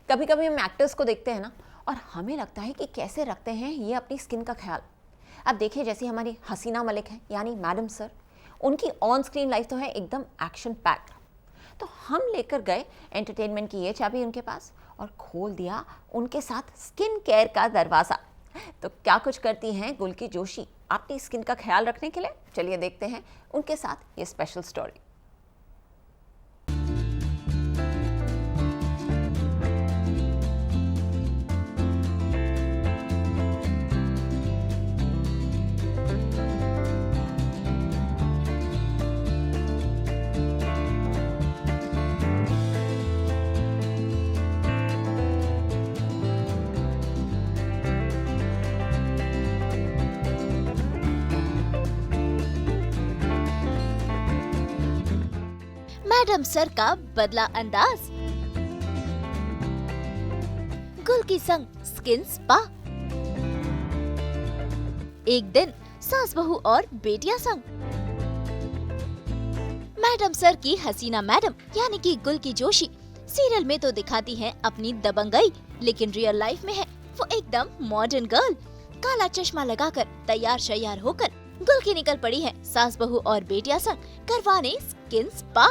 कभी कभी हम एक्टर्स को देखते हैं ना, और हमें लगता है कि कैसे रखते हैं ये अपनी स्किन का ख्याल। अब देखिए, जैसी हमारी हसीना मलिक है यानी मैडम सर, उनकी ऑन स्क्रीन लाइफ तो है एकदम एक्शन पैक्ड। तो हम लेकर गए एंटरटेनमेंट की ये चाबी उनके पास और खोल दिया उनके साथ स्किन केयर का दरवाज़ा। तो क्या कुछ करती हैं गुल्की जोशी अपनी स्किन का ख्याल रखने के लिए? चलिए देखते हैं उनके साथ ये स्पेशल स्टोरी। मैडम सर का बदला अंदाज, गुल की संग स्किन स्पा। एक दिन सास बहू और बेटियां संग। मैडम सर की हसीना मैडम यानी कि गुल की जोशी सीरियल में तो दिखाती हैं अपनी दबंगई, लेकिन रियल लाइफ में है वो एकदम मॉडर्न गर्ल। काला चश्मा लगाकर तैयार शैयार होकर गुल की निकल पड़ी है सास बहू और बेटियां संग करवाने स्किन स्पा।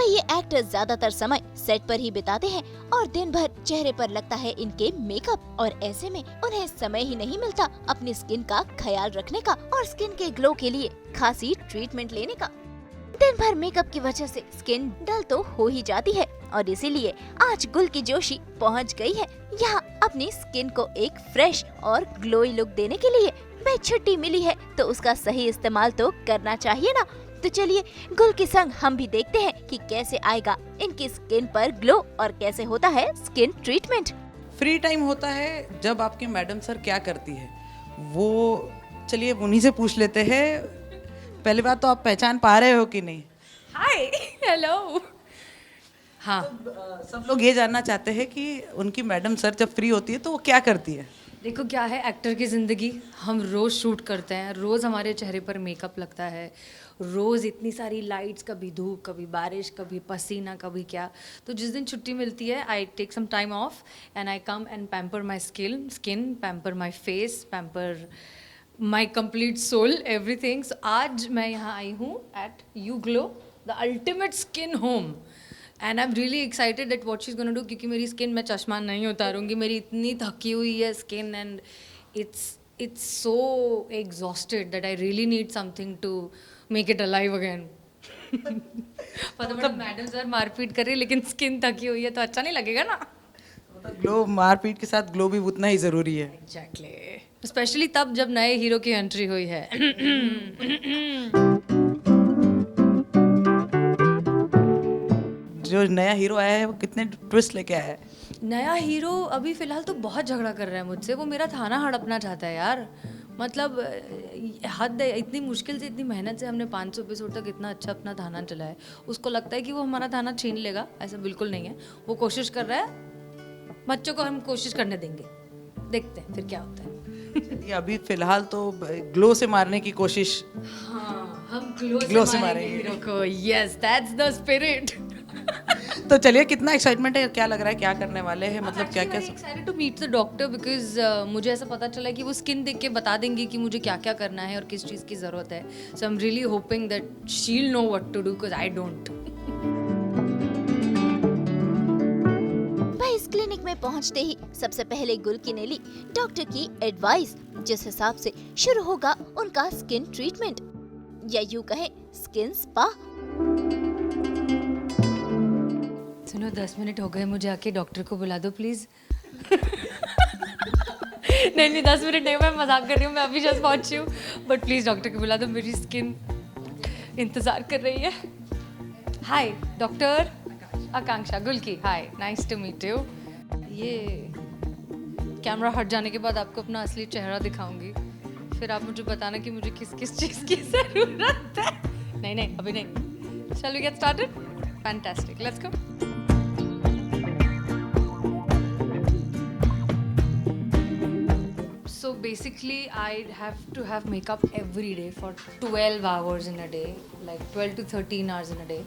ये एक्टर्स ज्यादातर समय सेट पर ही बिताते हैं और दिन भर चेहरे पर लगता है इनके मेकअप, और ऐसे में उन्हें समय ही नहीं मिलता अपनी स्किन का ख्याल रखने का और स्किन के ग्लो के लिए खासी ट्रीटमेंट लेने का। दिन भर मेकअप की वजह से स्किन डल तो हो ही जाती है, और इसीलिए आज गुल की जोशी पहुंच गई है यहाँ अपनी स्किन को एक फ्रेश और ग्लोई लुक देने के लिए। भाई छुट्टी मिली है तो उसका सही इस्तेमाल तो करना चाहिए ना। तो चलिए गुल के संग हम भी देखते हैं कि कैसे आएगा इनकी स्किन पर ग्लो और कैसे होता है स्किन ट्रीटमेंट। फ्री टाइम होता है जब आपकी मैडम सर क्या करती है वो, चलिए उन्हीं से पूछ लेते हैं। पहली बात तो आप पहचान पा रहे हो कि नहीं? हाय, हेलो। हाँ, सब लोग ये जानना चाहते हैं कि उनकी मैडम सर जब फ्री होती है तो वो क्या करती है। देखो क्या है, एक्टर की ज़िंदगी, हम रोज़ शूट करते हैं, रोज़ हमारे चेहरे पर मेकअप लगता है, रोज़ इतनी सारी लाइट्स, कभी धूप, कभी बारिश, कभी पसीना, कभी क्या। तो जिस दिन छुट्टी मिलती है, I take some time off and I come and pamper my skin, pamper my face, pamper my complete soul, everything. So आज मैं यहाँ आई हूँ at you glow, the ultimate skin home, and I am really excited that what she is gonna do, क्योंकि मेरी skin, मैं चश्मा नहीं उतारूंगी, मेरी इतनी थकी हुई है skin and it's so exhausted that I really need something to make it alive again. मतलब मैडम सर मारपीट कर रही, लेकिन स्किन थकी हुई है तो अच्छा नहीं लगेगा ना। ग्लो, मारपीट के साथ ग्लो भी उतना ही जरूरी है। एग्जैक्टली, स्पेशली तब जब नए हीरो की एंट्री हुई है। जो नया हीरो आया है वो कितने ट्विस्ट लेके आया है। नया हीरो अभी फिलहाल तो बहुत झगड़ा कर रहा है मुझसे, वो मेरा थाना हड़पना चाहता है यार। मतलब हद है, इतनी मुश्किल से, इतनी मेहनत से हमने 500 एपिसोड तक इतना अच्छा अपना थाना चलाया है, उसको लगता है कि वो हमारा थाना छीन लेगा। ऐसा बिल्कुल नहीं है, वो कोशिश कर रहा है, बच्चों को हम कोशिश करने देंगे, देखते हैं फिर क्या होता है। चलिए अभी फिलहाल तो ग्लो से मारने की कोशिश। हाँ, हम ग्लो से से मारेंगे हीरो को। Yes, that's the spirit. तो चलिए, कितना एक्साइटमेंट है, क्या लग रहा है, क्या करने वाले हैं, मतलब क्या क्या। Excited to meet the doctor because मुझे ऐसा पता चला कि वो स्किन देख के बता देंगे कि मुझे क्या क्या करना है और किस चीज़ की ज़रूरत है। So I am really hoping that she will know what to do because I don't. भाई इस क्लिनिक में पहुंचते ही सबसे पहले गुल की ने ली डॉक्टर की एडवाइस, जिस हिसाब से शुरू होगा उनका स्किन ट्रीटमेंट, या यूं कहें स्किन स्पा। सुनो, 10 मिनट हो गए, मुझे आके डॉक्टर को बुला दो प्लीज़। नहीं 10 मिनट नहीं, मैं मजाक कर रही हूँ, मैं अभी जस्ट पहुँची हूँ, बट प्लीज़ डॉक्टर को बुला दो, मेरी स्किन इंतज़ार कर रही है। हाय डॉक्टर आकांक्षा, गुल की, हाय, नाइस टू मीट यू। ये कैमरा हट जाने के बाद आपको अपना असली चेहरा दिखाऊंगी, फिर आप मुझे बताना कि मुझे किस किस चीज़ की ज़रूरत है। नहीं अभी नहीं। Shall we get started? Fantastic, let's go. So basically, I have to have makeup every day for 12 hours in a day, like 12 to 13 hours in a day.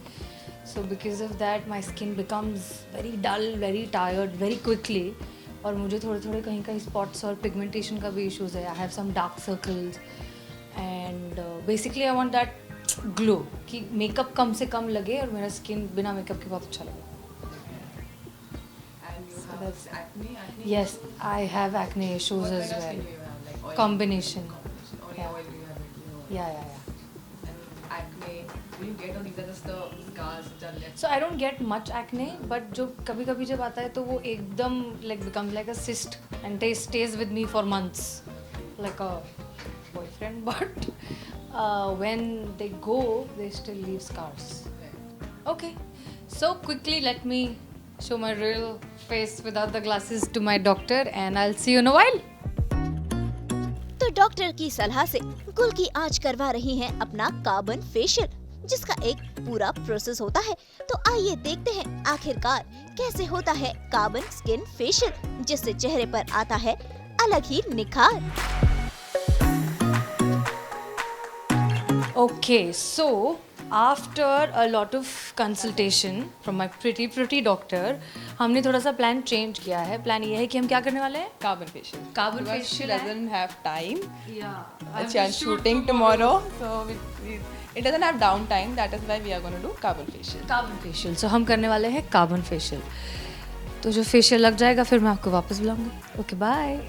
So because of that, my skin becomes very dull, very tired, very quickly. और मुझे थोड़े थोड़े कहीं कहीं spots और pigmentation का भी issues है. I have some dark circles and basically I want that glow कि मेकअप कम से कम लगे और मेरा स्किन बिना मेकअप के बहुत अच्छा लगे. Yes, I have acne issues as well. Combination. Yeah. So I don't get much acne, but जो कभी कभी जब आता है तो वो एकदम like becomes like a cyst and stays with me for months, like a boyfriend. But when they go, they still leave scars. Okay, so quickly let me show my real face without the glasses to my doctor, and I'll see you in a while. तो doctor की सलाह से गुल की आज करवा रही हैं अपना कार्बन फेशियल, जिसका एक पूरा प्रोसेस होता है. तो आइए देखते हैं आखिरकार कैसे होता है कार्बन स्किन फेशियल, जिससे चेहरे पर आता है अलग ही निखार. Okay, so after a lot of consultation from my pretty doctor, हमने थोड़ा सा प्लान चेंज किया है. प्लान ये है कि हम क्या करने वाले हैं? Carbon facial. Carbon Because facial She है. doesn't have time. Yeah. She is shooting tomorrow, so it doesn't have downtime. That is why we are going to do carbon facial. Carbon facial. So हम करने वाले हैं carbon facial. तो जो facial लग जाएगा फिर मैं आपको वापस बुलाऊंगी. Okay bye.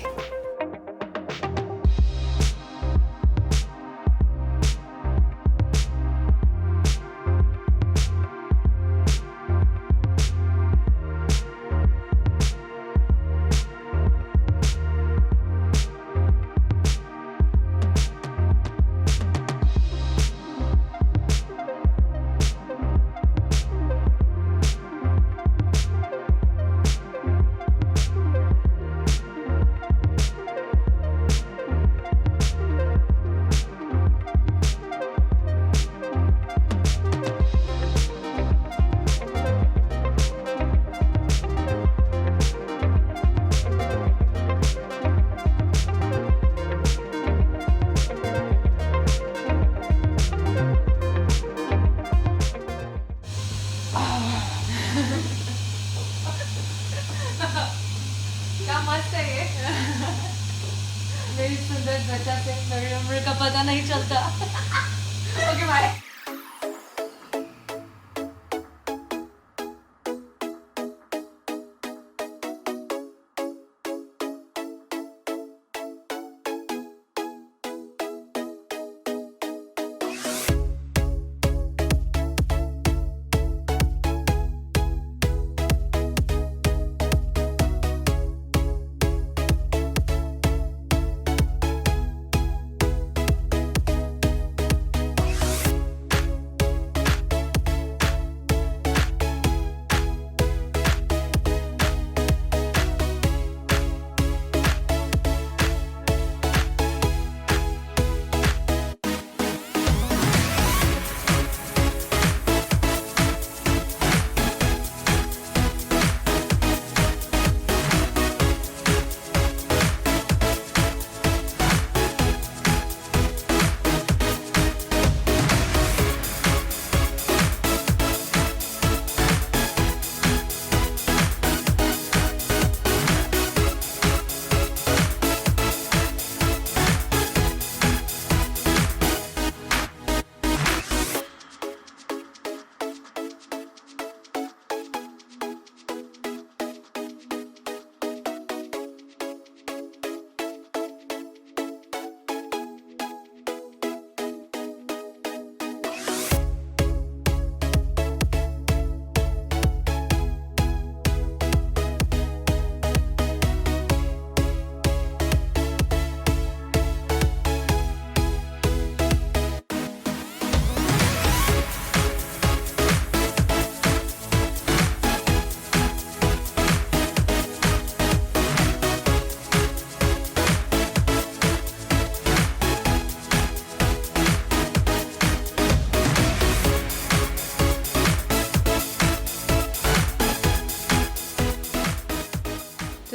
क्या मस्त है ये. मेरी सुंदर त्वचा से मेरी उम्र का पता नहीं चलता. Okay bye.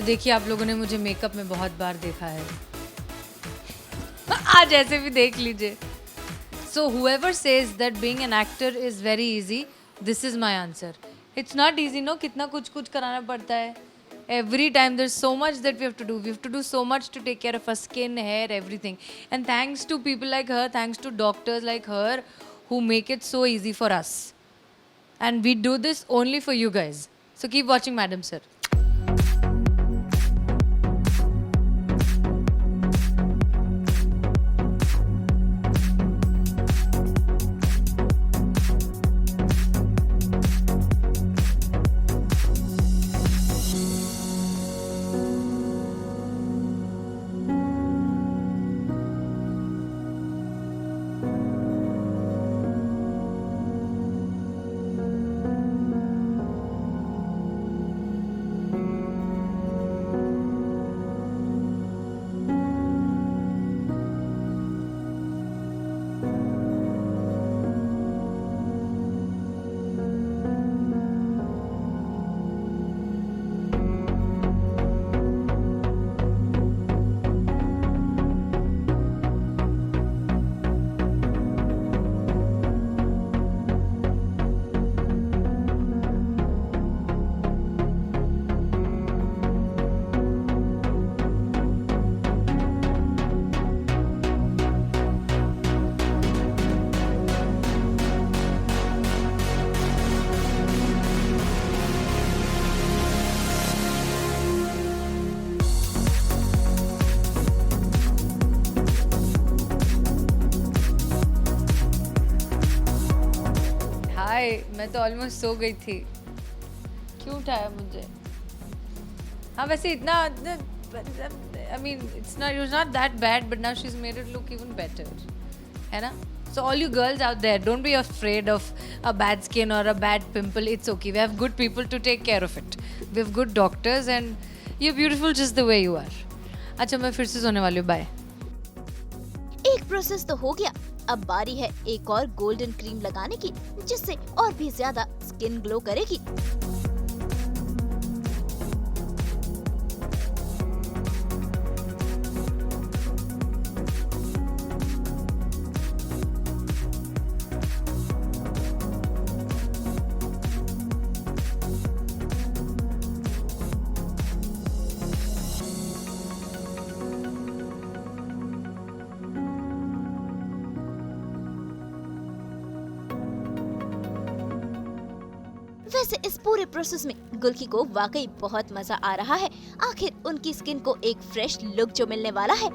देखिए आप लोगों ने मुझे मेकअप में बहुत बार देखा है, आज ऐसे भी देख लीजिए. So whoever says that being an actor is very easy, this is my answer. It's not easy, no? कितना कुछ कुछ कराना पड़ता है. Every time there's so much that we have to do. We have to do so much to take care of our skin, hair, everything. And thanks to people like her, thanks to doctors like her, who make it so easy for us. And we do this only for you guys. So keep watching, Madam Sir. हाय, मैं तो almost so गई थी. क्यों उठाया मुझे? हाँ वैसे इतना I mean it's not that bad but now she is made it look even better, है ना? So all you girls out there, don't be afraid of a bad skin or a bad pimple. It's okay. We have good people to take care of it. We have good doctors and you're beautiful just the way you are. अच्छा मैं फिर से सोने वाली हूँ. Bye. एक process तो हो गया, अब बारी है एक और गोल्डन क्रीम लगाने की, जिससे और भी ज्यादा स्किन ग्लो करेगी. वैसे इस पूरे प्रोसेस में गुल्की को वाकई बहुत मजा आ रहा है. आखिर उनकी स्किन को एक फ्रेश लुक जो मिलने वाला है.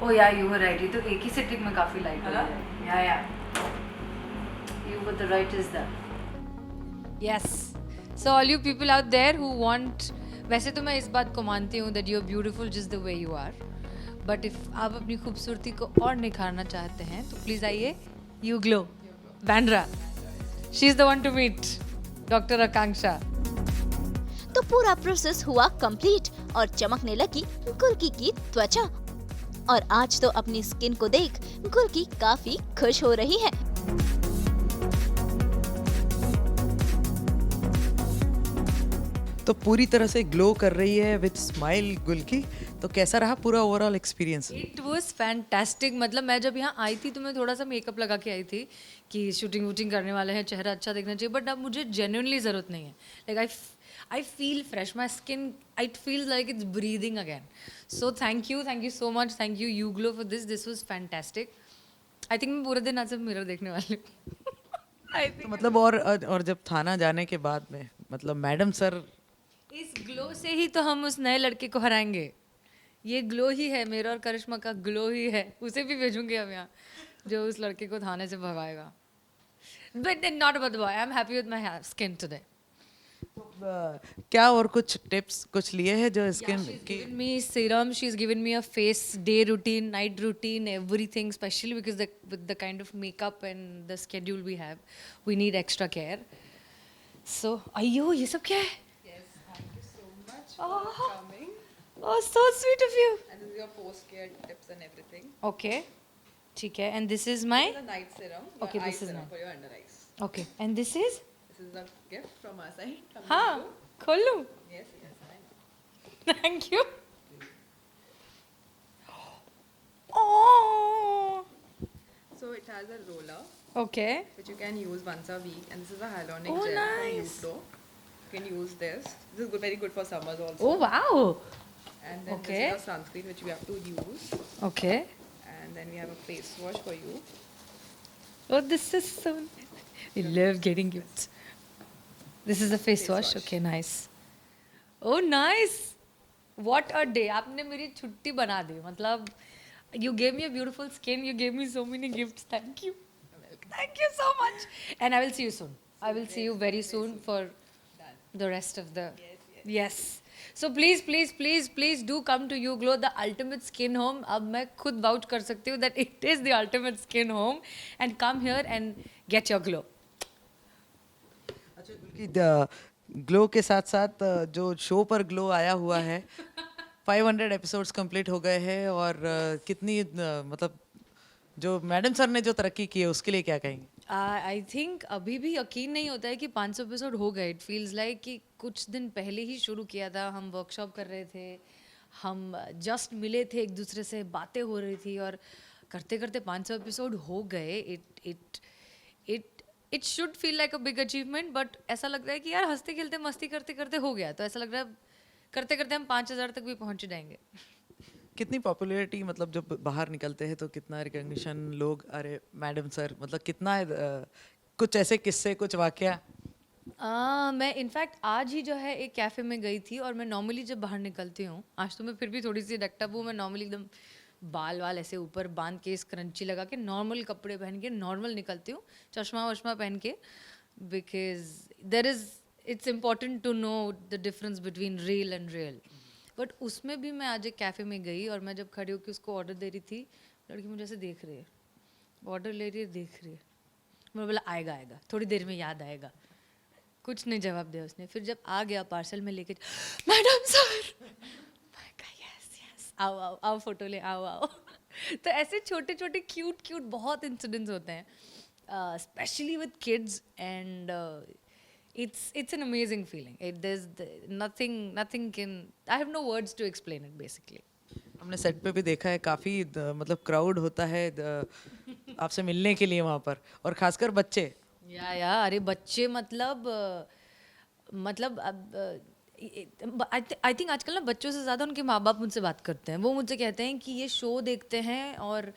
Oh yeah, you were right. ये तो एक ही सिटिंग में काफी लाइट है. Yeah. You were the right is that. Yes. So all you people out there who want, वैसे तो मैं इस बात को मानती हूँ that you're beautiful just the way you are. But if आप अपनी खूबसूरती को और निखारना चाहते हैं तो प्लीज आइए You Glow, Bandra. She's the one to meet. Dr. Akanksha. तो पूरा प्रोसेस हुआ कंप्लीट और चमकने लगी गुल्की की त्वचा. और आज तो अपनी स्किन को देख गुल्की काफी खुश हो रही है. तो पूरी तरह से ग्लो कर रही है विद स्माइल गुल्की. तो कैसा रहा पूरा overall experience? It was fantastic. मतलब मैं जब यहाँ आई थी तो मैं थोड़ा सा मेकअप लगा के आई थी कि शूटिंग वूटिंग करने वाले हैं, चेहरा अच्छा दिखना चाहिए. बट अब मुझे जेन्युइनली ज़रूरत नहीं है. Like I feel fresh. My skin, it feels like it's breathing again. So thank you so much. Thank you, You Glow, for this. This was fantastic. I think मैं पूरे दिन आज सिर्फ मिरर देखने वाली हूँ. तो मतलब और जब थाना जाने के बाद में मतलब मैडम सर, इस ग्लो से ही तो हम उस नए लड़के को हराएंगे. ये ग्लो ही है, मेरा और करिश्मा का ग्लो ही है. उसे भी भेजूंगी अब यहाँ, जो उस लड़के को थाने से भगाएगा. But not about the boy. I'm happy with my skin today. क्या और कुछ टिप्स कुछ लिए हैं जो स्किन की? Given me serum, she's given me a face day routine, night routine, everything, especially because with the kind of makeup and the schedule we have, we need extra care. So, अयो ये सब क्या है? Yes, thank you so much Oh. for coming. Oh, so sweet of you. And this is your post-care tips and everything. Okay, ठीक है. And this is my. This is a night serum. Your Okay, eye this is serum nice. for your under eyes. Okay, and this is. This is a gift from our side. From हाँ, you. खोल लूँ. Yes, I know. Thank you. Oh. So it has a roller Okay. which you can use once a week, and this is a hyaluronic Oh, gel nice. from Updo. You can use this. This is good, very good for summers also. Oh wow. And then Okay. this is a sunscreen which we have to use. Okay. And then we have a face wash for you. Oh, this is so nice. I love getting gifts. This is the face wash. wash. Okay, nice. Oh, nice. What a day. आपने मेरी छुट्टी बना दी. मतलब, you gave me a beautiful skin. You gave me so many gifts. Thank you. Thank you so much. And I will see you soon. I will see you very soon for the rest of the. Yes. So please do come to You Glow, the ultimate skin home. अब मैं खुद vouch कर सकती हूँ that it is the ultimate skin home, and come here and get your glow. अच्छा, बल्कि glow के साथ साथ जो शो पर ग्लो आया हुआ है 500 एपिसोड्स कंप्लीट हो गए हैं और कितनी मतलब जो मैडम सर ने जो तरक्की की है उसके लिए क्या कहेंगे? आई थिंक अभी भी यकीन नहीं होता है कि 500 एपिसोड हो गए. इट फील्स लाइक कि कुछ दिन पहले ही शुरू किया था. हम वर्कशॉप कर रहे थे, हम जस्ट मिले थे, एक दूसरे से बातें हो रही थी, और करते करते 500 एपिसोड हो गए. It should feel like a big achievement, but ऐसा लग रहा है कि यार हंसते खेलते मस्ती करते करते हो गया. तो ऐसा लग रहा है करते करते हम 5000 तक भी पहुंच जाएंगे. कितनी पॉपुलैरिटी, मतलब जब बाहर निकलते हैं तो कितना रिकॉग्निशन लोग, अरे मैडम सर, मतलब कितना कुछ ऐसे किस्से, कुछ वाकया? मैं इनफैक्ट आज ही जो है एक कैफ़े में गई थी, और मैं नॉर्मली जब बाहर निकलती हूँ, आज तो मैं फिर भी थोड़ी सी डक्टअप हूँ. मैं नॉर्मली एकदम बाल वाल ऐसे ऊपर बांध के, स्क्रंची लगा के, नॉर्मल कपड़े पहन के नॉर्मल निकलती हूँ, चश्मा वश्मा पहन के, because it's important to know the difference between real and real. But उसमें भी मैं आज एक कैफ़े में गई, और मैं जब खड़ी होकर उसको ऑर्डर दे रही थी, लड़की मुझे ऐसे देख रही है, ऑर्डर ले रही है, देख रही है. मैं बोला आएगा आएगा, थोड़ी देर में याद आएगा. कुछ नहीं जवाब दिया उसने. फिर जब आ गया पार्सल में लेके, मैडम सर, यस आओ आओ आओ, फोटो ले, आओ आओ. तो ऐसे छोटे छोटे क्यूट बहुत इंसिडेंट्स होते हैं, specially with kids, and it's an amazing feeling. Nothing can, I have no words to explain it basically. हमने सेट पे भी देखा है काफ़ी मतलब क्राउड होता है आपसे मिलने के लिए वहाँ पर, और खासकर बच्चे. या अरे बच्चे मतलब आई थिंक आजकल ना बच्चों से ज़्यादा उनके माँ बाप मुझसे बात करते हैं. वो मुझसे कहते हैं कि ये शो देखते हैं, और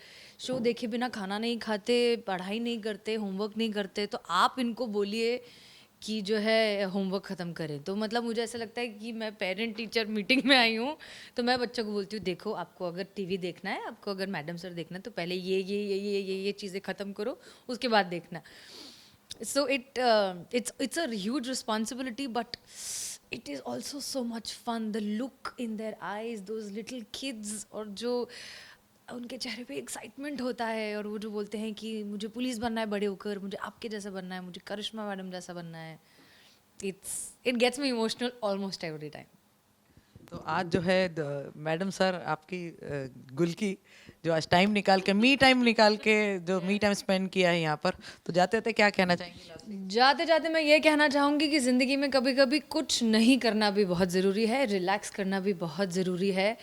शो देखे बिना खाना नहीं खाते, पढ़ाई नहीं करते, होमवर्क नहीं करते, तो आप इनको बोलिए कि जो है होमवर्क ख़त्म करें. तो मतलब मुझे ऐसा लगता है कि मैं पेरेंट टीचर मीटिंग में आई हूँ, तो मैं बच्चों को बोलती हूँ, देखो आपको अगर टीवी देखना है, आपको अगर मैडम सर देखना है, तो पहले ये चीज़ें ख़त्म करो, उसके बाद देखना. सो it's a huge responsibility, but it is also so much fun. The look in their eyes, those little kids, और जो उनके चेहरे पे एक्साइटमेंट होता है, और वो जो बोलते हैं कि मुझे पुलिस बनना है बड़े होकर, मुझे आपके जैसा बनना है, मुझे करिश्मा मैडम जैसा बनना है. It gets me emotional almost every time. तो आज जो है मैडम सर आपकी गुल की जो आज टाइम निकाल के, मी टाइम निकाल के जो मी टाइम स्पेंड किया है यहाँ पर, तो जाते जाते क्या कहना चाहेंगे? जाते जाते मैं ये कहना चाहूँगी कि ज़िंदगी में कभी कभी कुछ नहीं करना भी बहुत ज़रूरी है, रिलैक्स करना भी बहुत ज़रूरी है.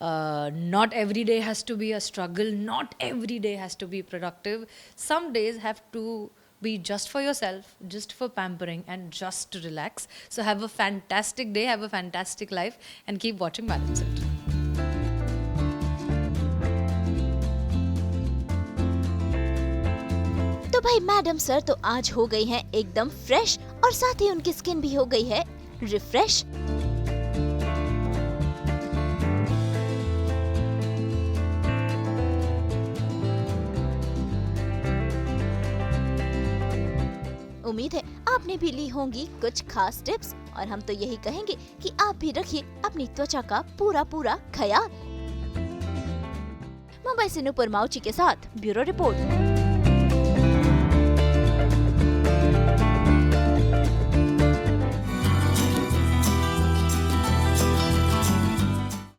Not every day has to be a struggle, not every day has to be productive. Some days have to be just for yourself, just for pampering, and just to relax. So have a fantastic day, have a fantastic life, and keep watching Madam Sir. तो भाई madam sir तो आज हो गई हैं एकदम fresh, और साथ ही उनकी स्किन भी हो गई है रिफ्रेश. उम्मीद है आपने भी ली होंगी कुछ खास टिप्स, और हम तो यही कहेंगे कि आप भी रखिए अपनी त्वचा का पूरा ख्याल. मुंबई से नूपुर माउची के साथ ब्यूरो रिपोर्ट.